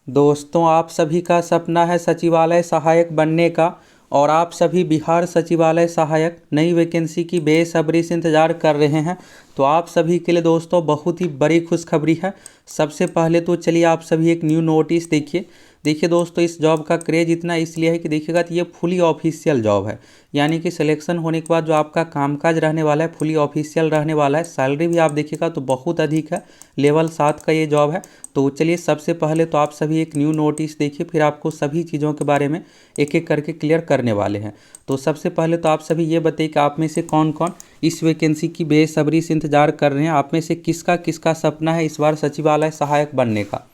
दोस्तों, आप सभी का सपना है सचिवालय सहायक बनने का और आप सभी बिहार सचिवालय सहायक नई वैकेंसी की बेसब्री से इंतज़ार कर रहे हैं। तो आप सभी के लिए दोस्तों बहुत ही बड़ी खुशखबरी है। सबसे पहले तो चलिए आप सभी एक न्यू नोटिस देखिए दोस्तों, इस जॉब का क्रेज इतना इसलिए है कि देखिएगा तो ये फुली ऑफिशियल जॉब है। यानी कि सिलेक्शन होने के बाद जो आपका कामकाज रहने वाला है फुली ऑफिशियल रहने वाला है। सैलरी भी आप देखिएगा तो बहुत अधिक है, लेवल 7 का ये जॉब है। तो चलिए सबसे पहले तो आप सभी एक न्यू नोटिस देखिए, फिर आपको सभी चीज़ों के बारे में एक एक करके क्लियर करने वाले हैं। तो सबसे पहले तो आप सभी ये बताइए कि आप में से कौन कौन इस वैकेंसी की बेसब्री से इंतजार कर रहे हैं। आप में से किसका किसका सपना है इस बार सचिवालय सहायक बनने का।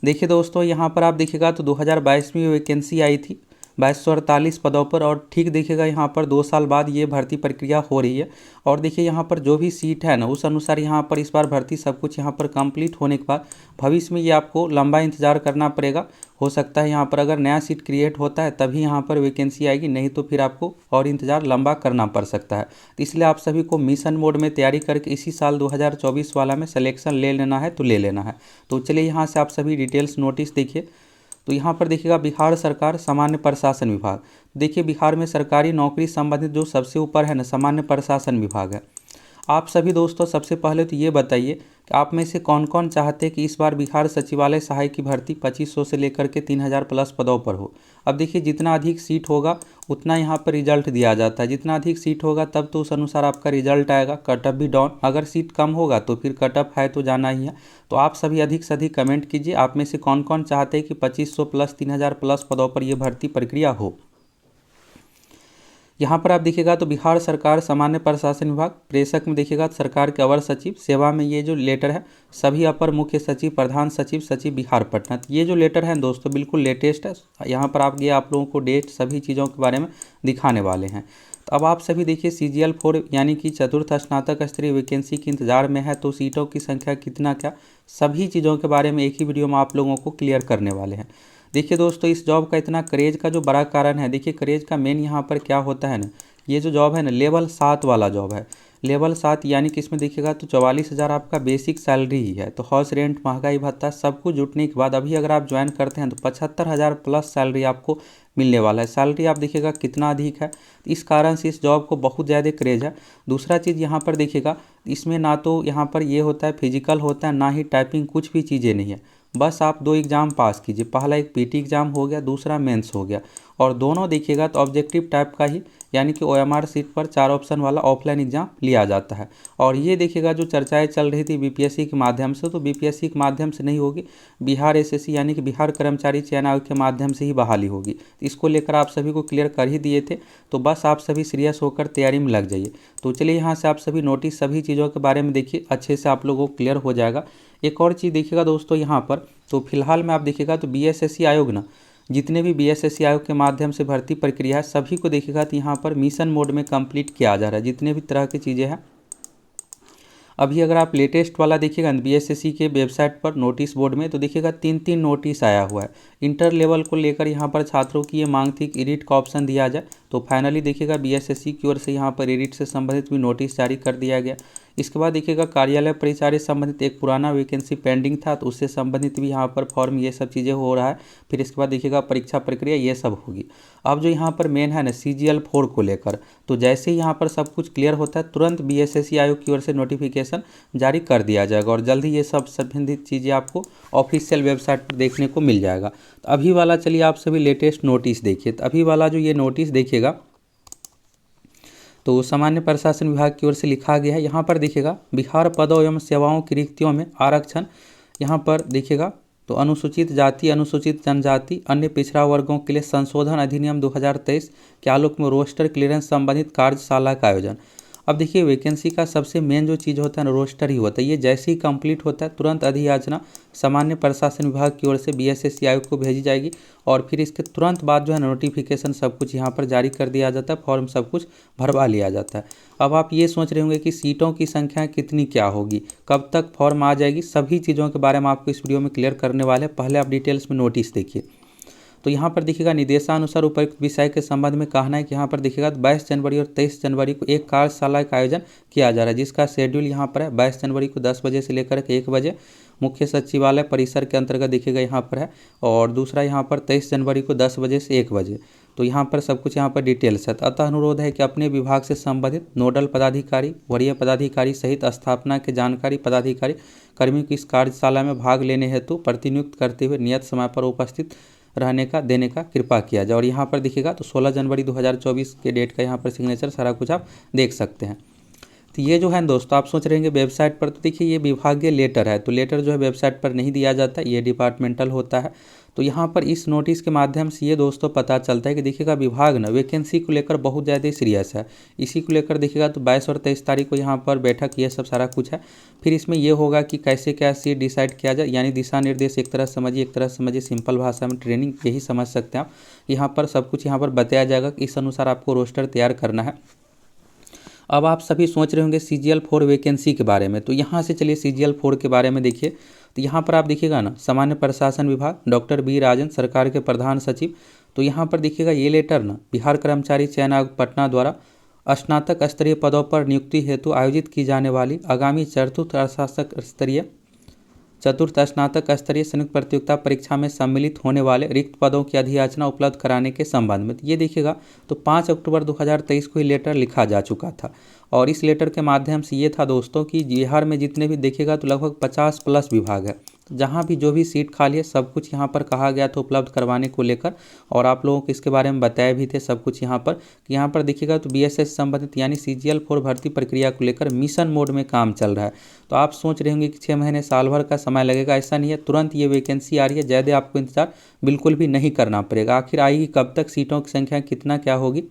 देखिए दोस्तों, यहाँ पर आप देखिएगा तो 2022 में वैकेंसी आई थी 2248 पदों पर, और ठीक देखिएगा यहाँ पर 2 साल बाद ये भर्ती प्रक्रिया हो रही है। और देखिए यहाँ पर जो भी सीट है ना उस अनुसार यहाँ पर इस बार भर्ती सब कुछ यहाँ पर कंप्लीट होने के बाद भविष्य में ये आपको लंबा इंतजार करना पड़ेगा। हो सकता है यहाँ पर अगर नया सीट क्रिएट होता है तभी यहाँ पर वैकेंसी आएगी, नहीं तो फिर आपको और इंतज़ार लंबा करना पड़ सकता है। तो इसलिए आप सभी को मिशन मोड में तैयारी करके इसी साल 2024 वाला में सिलेक्शन ले लेना है तो ले लेना है। तो चलिए यहाँ से आप सभी डिटेल्स नोटिस देखिए। तो यहाँ पर देखिएगा बिहार सरकार सामान्य प्रशासन विभाग। देखिए बिहार में सरकारी नौकरी संबंधित जो सबसे ऊपर है ना सामान्य प्रशासन विभाग है। आप सभी दोस्तों सबसे पहले तो ये बताइए कि आप में से कौन कौन चाहते हैं कि इस बार बिहार सचिवालय सहायक की भर्ती 2500 से लेकर के 3000 प्लस पदों पर हो। अब देखिए जितना अधिक सीट होगा उतना यहाँ पर रिजल्ट दिया जाता है। जितना अधिक सीट होगा तब तो उस अनुसार आपका रिजल्ट आएगा। कटअप भी डाउन, अगर सीट कम होगा तो फिर कटअप है तो जाना ही है। तो आप सभी अधिक से अधिक कमेंट कीजिए आप में से कौन कौन चाहते हैं कि 2500 प्लस 3000 प्लस पदों पर यह भर्ती प्रक्रिया हो। यहाँ पर आप देखिएगा तो बिहार सरकार सामान्य प्रशासन विभाग प्रेषक में देखिएगा तो सरकार के अवर सचिव सेवा में ये जो लेटर है सभी अपर मुख्य सचिव प्रधान सचिव सचिव बिहार पटना। ये जो लेटर है दोस्तों बिल्कुल लेटेस्ट है। यहाँ पर आप लोगों को डेट सभी चीज़ों के बारे में दिखाने वाले हैं। तो अब आप सभी देखिए CGL 4 यानी कि चतुर्थ स्नातक स्तरीय वैकेंसी के इंतजार में है। तो सीटों की संख्या कितना क्या सभी चीज़ों के बारे में एक ही वीडियो में आप लोगों को क्लियर करने वाले हैं। देखिए दोस्तों, इस जॉब का इतना क्रेज का जो बड़ा कारण है, देखिए क्रेज का मेन यहाँ पर क्या होता है ना, ये जो जॉब है ना लेवल 7 वाला जॉब है। लेवल 7 यानी कि इसमें देखिएगा तो 44,000 आपका बेसिक सैलरी ही है। तो हाउस रेंट महंगाई भत्ता सब कुछ जुटने के बाद अभी अगर आप ज्वाइन करते हैं तो 75,000 प्लस सैलरी आपको मिलने वाला है। सैलरी आप देखिएगा कितना अधिक है, इस कारण से इस जॉब को बहुत ज़्यादा क्रेज है। दूसरा चीज़ यहाँ पर देखिएगा इसमें ना तो यहाँ पर ये होता है फिजिकल होता है ना ही टाइपिंग, कुछ भी चीज़ें नहीं है। बस आप 2 एग्ज़ाम पास कीजिए, पहला एक PT एग्ज़ाम हो गया, दूसरा मेंस हो गया। और दोनों देखिएगा तो ऑब्जेक्टिव टाइप का ही यानी कि OMR सीट पर 4 ऑप्शन वाला ऑफलाइन एग्जाम लिया जाता है। और ये देखिएगा जो चर्चाएं चल रही थी BPSC के माध्यम से, तो BPSC के माध्यम से नहीं होगी, बिहार SSC यानी कि बिहार कर्मचारी चयन आयोग के माध्यम से ही बहाली होगी। तो इसको लेकर आप सभी को क्लियर कर ही दिए थे। तो बस आप सभी सीरियस होकर तैयारी में लग जाइए। तो चलिए यहाँ से आप सभी नोटिस सभी चीज़ों के बारे में देखिए, अच्छे से आप लोगों को क्लियर हो जाएगा। एक और चीज़ देखिएगा दोस्तों यहाँ पर, तो फिलहाल में आप देखिएगा तो BSSC आयोग ना जितने भी BSSC आयोग के माध्यम से भर्ती प्रक्रिया है सभी को देखिएगा तो यहाँ पर मिशन मोड में कंप्लीट किया जा रहा है। जितने भी तरह की चीज़ें हैं अभी अगर आप लेटेस्ट वाला देखिएगा BSSC के वेबसाइट पर नोटिस बोर्ड में तो देखिएगा 3 नोटिस आया हुआ है। इंटर लेवल को लेकर यहाँ पर छात्रों की ये मांग थी कि एडिट का ऑप्शन दिया जाए। तो फाइनली देखिएगा BSSC की ओर से यहाँ पर एडिट से संबंधित भी नोटिस जारी कर दिया गया। इसके बाद देखिएगा कार्यालय परिचार्य संबंधित एक पुराना वैकेंसी पेंडिंग था तो उससे संबंधित भी यहाँ पर फॉर्म ये सब चीज़ें हो रहा है। फिर इसके बाद देखिएगा परीक्षा प्रक्रिया ये सब होगी। अब जो यहाँ पर मेन है ना CGL 4 को लेकर, तो जैसे ही यहाँ पर सब कुछ क्लियर होता है तुरंत BSSC आयोग की ओर से नोटिफिकेशन जारी कर दिया जाएगा और जल्द ही ये सब संबंधित चीज़ें आपको ऑफिशियल वेबसाइट पर देखने को मिल जाएगा। तो अभी वाला चलिए आप सभी लेटेस्ट नोटिस देखिए। तो अभी वाला जो ये नोटिस देखिएगा तो सामान्य प्रशासन विभाग की ओर से लिखा गया है। यहाँ पर देखिएगा बिहार पदों एवं सेवाओं की रिक्तियों में आरक्षण, यहाँ पर देखिएगा तो अनुसूचित जाति अनुसूचित जनजाति अन्य पिछड़ा वर्गों के लिए संशोधन अधिनियम 2023 के आलोक में रोस्टर क्लियरेंस संबंधित कार्यशाला का आयोजन। अब देखिए वैकेंसी का सबसे मेन जो चीज़ होता है ना रोस्टर ही होता है। ये जैसे ही कंप्लीट होता है तुरंत अधियाचना सामान्य प्रशासन विभाग की ओर से BSSC आयोग को भेजी जाएगी और फिर इसके तुरंत बाद जो है नोटिफिकेशन सब कुछ यहाँ पर जारी कर दिया जाता है, फॉर्म सब कुछ भरवा लिया जाता है। अब आप ये सोच रहे होंगे कि सीटों की संख्या कितनी क्या होगी, कब तक फॉर्म आ जाएगी, सभी चीज़ों के बारे में आपको इस वीडियो में क्लियर करने वाले हैं। पहले आप डिटेल्स में नोटिस देखिए। तो यहाँ पर देखिएगा निर्देशानुसार उपयुक्त विषय के संबंध में कहना है कि यहाँ पर देखिएगा 22 जनवरी और 23 जनवरी को एक कार्यशाला का आयोजन किया जा रहा है, जिसका शेड्यूल यहाँ पर है 22 जनवरी को 10 बजे से लेकर के 1 बजे मुख्य सचिवालय परिसर के अंतर्गत देखिएगा यहाँ पर है। और दूसरा यहाँ पर 23 जनवरी को 10 बजे से 1 बजे। तो यहाँ पर सब कुछ यहाँ पर डिटेल्स है। अतः अनुरोध है कि अपने विभाग से संबंधित नोडल पदाधिकारी, वरीय पदाधिकारी सहित स्थापना के जानकारी पदाधिकारी कर्मियों की इस कार्यशाला में भाग लेने हेतु प्रतिनियुक्त करते हुए नियत समय पर उपस्थित रहने का देने का कृपा किया जाए। और यहाँ पर देखिएगा तो 16 जनवरी 2024 के डेट का यहाँ पर सिग्नेचर सारा कुछ आप देख सकते हैं। तो ये जो है दोस्तों आप सोच रहे हैं वेबसाइट पर, तो देखिए ये विभागीय लेटर है, तो लेटर जो है वेबसाइट पर नहीं दिया जाता, ये डिपार्टमेंटल होता है। तो यहाँ पर इस नोटिस के माध्यम से ये दोस्तों पता चलता है कि देखिएगा विभाग ना वैकेंसी को लेकर बहुत ज़्यादा सीरियस है। इसी को लेकर देखिएगा तो 22 और 23 तारीख को यहाँ पर बैठक, ये सब सारा कुछ है। फिर इसमें ये होगा कि कैसे क्या सीट डिसाइड किया जाए, यानी दिशा निर्देश एक तरह समझिए, सिंपल भाषा में ट्रेनिंग यही समझ सकते हैं आप। यहाँ पर सब कुछ यहाँ पर बताया जाएगा कि इस अनुसार आपको रोस्टर तैयार करना है। अब आप सभी सोच रहे होंगे CGL 4 वैकेंसी के बारे में, तो यहाँ से चलिए CGL 4 के बारे में देखिए। तो यहाँ पर आप देखिएगा ना सामान्य प्रशासन विभाग डॉक्टर बी राजन सरकार के प्रधान सचिव। तो यहाँ पर देखिएगा ये लेटर ना बिहार कर्मचारी चयन आयोग पटना द्वारा स्नातक स्तरीय पदों पर नियुक्ति हेतु आयोजित की जाने वाली आगामी चतुर्थ स्नातक स्तरीय संयुक्त प्रतियोगिता परीक्षा में सम्मिलित होने वाले रिक्त पदों की अधियाचना उपलब्ध कराने के संबंध में। ये देखिएगा तो 5 अक्टूबर 2023 को ये लेटर लिखा जा चुका था। और इस लेटर के माध्यम से ये था दोस्तों कि बिहार में जितने भी देखिएगा तो लगभग 50+ विभाग है, जहाँ भी जो भी सीट खाली है सब कुछ यहाँ पर कहा गया था उपलब्ध करवाने को लेकर। और आप लोगों को इसके बारे में बताया भी थे सब कुछ यहाँ पर देखिएगा तो BSS संबंधित यानी CGL 4 भर्ती प्रक्रिया को लेकर मिशन मोड में काम चल रहा है। तो आप सोच रहे होंगे कि 6 महीने साल भर का समय लगेगा, ऐसा नहीं है, तुरंत ये वैकेंसी आ रही है, ज़्यादा आपको इंतजार बिल्कुल भी नहीं करना पड़ेगा। आखिर आएगी कब तक, सीटों की संख्या कितना क्या होगी,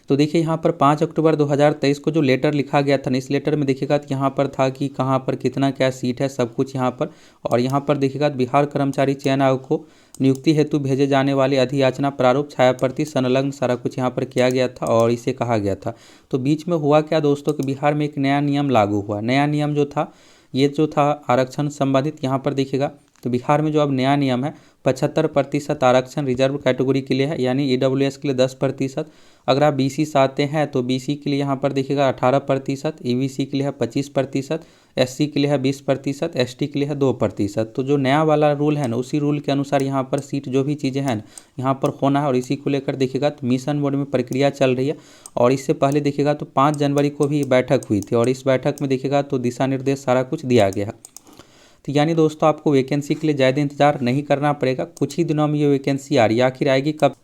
तो देखिए यहाँ पर 5 अक्टूबर 2023 को जो लेटर लिखा गया था ना, इस लेटर में देखिएगा तो यहाँ पर था कि कहाँ पर कितना क्या सीट है सब कुछ यहाँ पर। और यहाँ पर देखिएगा बिहार कर्मचारी चयन आयोग को नियुक्ति हेतु भेजे जाने वाले अधियाचना प्रारूप छायाप्रति संलग्न सारा कुछ यहाँ पर किया गया था और इसे कहा गया था। तो बीच में हुआ क्या दोस्तों कि बिहार में एक नया नियम लागू हुआ। नया नियम जो था ये जो था आरक्षण संबंधित, यहाँ पर देखिएगा तो बिहार में जो अब नया नियम है 75% आरक्षण रिजर्व कैटेगरी के लिए है, यानी EWS के लिए 10%। अगर आप BC से आते हैं तो BC के लिए यहाँ पर देखिएगा 18%, EBC के लिए है 25%, SC के लिए है 20%, ST के लिए है 2%। तो जो नया वाला रूल है ना उसी रूल के अनुसार यहाँ पर सीट जो भी चीज़ें हैं यहाँ पर होना है। और इसी को लेकर देखिएगा तो मिशन मोड में प्रक्रिया चल रही है। और इससे पहले देखिएगा तो 5 जनवरी को भी बैठक हुई थी और इस बैठक में देखिएगा तो दिशा निर्देश सारा कुछ दिया गया। तो यानी दोस्तों आपको वैकेंसी के लिए ज़्यादा इंतजार नहीं करना पड़ेगा, कुछ ही दिनों में ये वैकेंसी आ रही है। आखिर आएगी कब,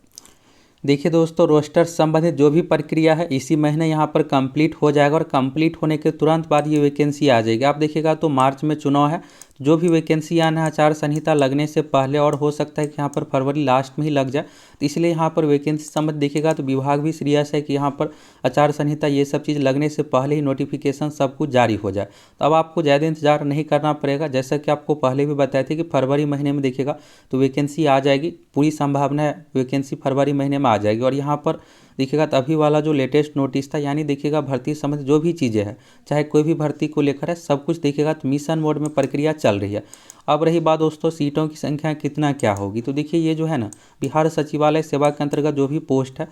देखिए दोस्तों रोस्टर संबंधित जो भी प्रक्रिया है इसी महीने यहाँ पर कंप्लीट हो जाएगा और कंप्लीट होने के तुरंत बाद ये वैकेंसी आ जाएगी। आप देखिएगा तो मार्च में चुनाव है, जो भी वैकेंसी आना है आचार संहिता लगने से पहले, और हो सकता है कि यहाँ पर फरवरी लास्ट में ही लग जाए। तो इसलिए यहाँ पर वैकेंसी संबंध देखिएगा तो विभाग भी सीरियस है कि यहाँ पर आचार संहिता ये सब चीज़ लगने से पहले ही नोटिफिकेशन सब कुछ जारी हो जाए। तो अब आपको ज़्यादा इंतजार नहीं करना पड़ेगा, जैसा कि आपको पहले भी बताए थे कि फरवरी महीने में देखिएगा तो वैकेंसी आ जाएगी। पूरी संभावना है वैकेंसी फरवरी महीने में आ जाएगी। और यहाँ पर देखिएगा तो अभी वाला जो लेटेस्ट नोटिस था, यानी देखिएगा भर्ती संबंधित जो भी चीज़ें हैं चाहे कोई भी भर्ती को लेकर है सब कुछ देखिएगा तो मिशन मोड में प्रक्रिया चल रही है। अब रही बात दोस्तों सीटों की संख्या कितना क्या होगी, तो देखिए ये जो है ना बिहार सचिवालय सेवा के अंतर्गत जो भी पोस्ट है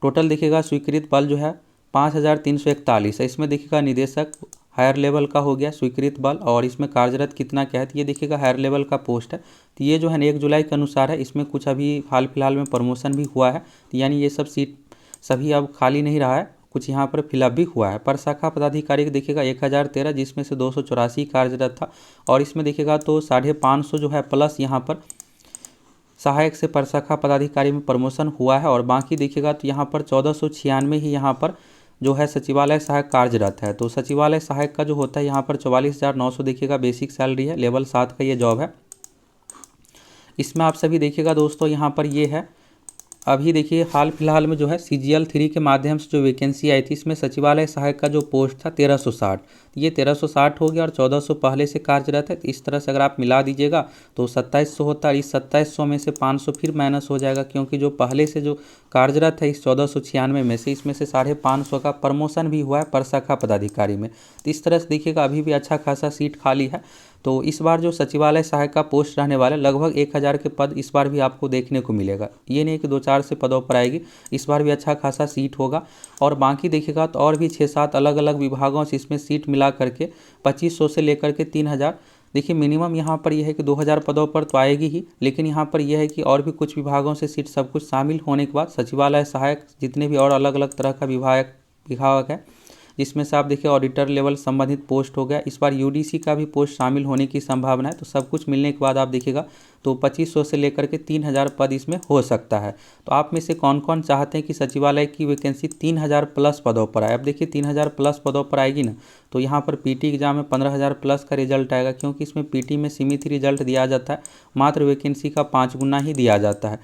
टोटल देखिएगा स्वीकृत बल जो है 5341 है। इसमें देखिएगा निदेशक हायर लेवल का हो गया स्वीकृत बल, और इसमें कार्यरत कितना क्या है तो ये देखिएगा हायर लेवल का पोस्ट है। तो ये जो है 1 जुलाई के अनुसार है, इसमें कुछ अभी हाल फिलहाल में प्रमोशन भी हुआ है। तो यानी ये सब सीट सभी अब खाली नहीं रहा है, कुछ यहाँ पर फिलअप भी हुआ है। पर शाखा पदाधिकारी देखिएगा 1013 जिसमें से 284 कार्यरत था। और इसमें देखिएगा तो 550 जो है प्लस यहाँ पर सहायक से प्रशाखा पदाधिकारी में प्रमोशन हुआ है। और बाकी देखिएगा तो यहाँ पर 1496 ही यहाँ पर जो है सचिवालय सहायक कार्यरत है। तो सचिवालय सहायक का जो होता है यहाँ पर 44,900 देखिएगा बेसिक सैलरी है, लेवल 7 का ये जॉब है। इसमें आप सभी देखिएगा दोस्तों यहाँ पर ये है अभी देखिए हाल फिलहाल में जो है CGL 3 के माध्यम से जो वैकेंसी आई थी इसमें सचिवालय सहायक का जो पोस्ट था 1360, ये 1360 हो गया और 1400 पहले से कार्यरत है। तो इस तरह से अगर आप मिला दीजिएगा तो 2700 होता है। इस 2700 में से 500 फिर माइनस हो जाएगा, क्योंकि जो पहले से जो कार्यरत है इस 1496 में से इसमें से 550 का प्रमोशन भी हुआ है प्रशाखा पदाधिकारी में। तो इस तरह से देखिएगा अभी भी अच्छा खासा सीट खाली है। तो इस बार जो सचिवालय सहायक का पोस्ट रहने वाला है, लगभग 1000 के पद इस बार भी आपको देखने को मिलेगा। ये नहीं कि 2-4 से पदों पर आएगी, इस बार भी अच्छा खासा सीट होगा। और बाकी देखिएगा तो और भी 6-7 अलग अलग विभागों से इसमें सीट मिला करके 2500 से लेकर के 3000, देखिए मिनिमम यहाँ पर यह है कि 2000 पदों पर तो आएगी ही, लेकिन यहाँ पर यह है कि और भी कुछ विभागों से सीट सब कुछ शामिल होने के बाद सचिवालय सहायक जितने भी और अलग अलग तरह का विभाग है, जिसमें से आप देखिए ऑडिटर लेवल संबंधित पोस्ट हो गया, इस बार यूडीसी का भी पोस्ट शामिल होने की संभावना है। तो सब कुछ मिलने के बाद आप देखिएगा तो 2500 से लेकर के 3000 पद इसमें हो सकता है। तो आप में से कौन कौन चाहते हैं कि सचिवालय की वैकेंसी 3000 प्लस पदों पर आए? अब देखिए 3000 प्लस पदों पर आएगी ना, तो यहाँ पर पीटी एग्जाम में 15000 प्लस का रिजल्ट आएगा, क्योंकि इसमें पीटी में सीमित रिजल्ट दिया जाता है, मात्र वैकेंसी का 5 गुना ही दिया जाता है।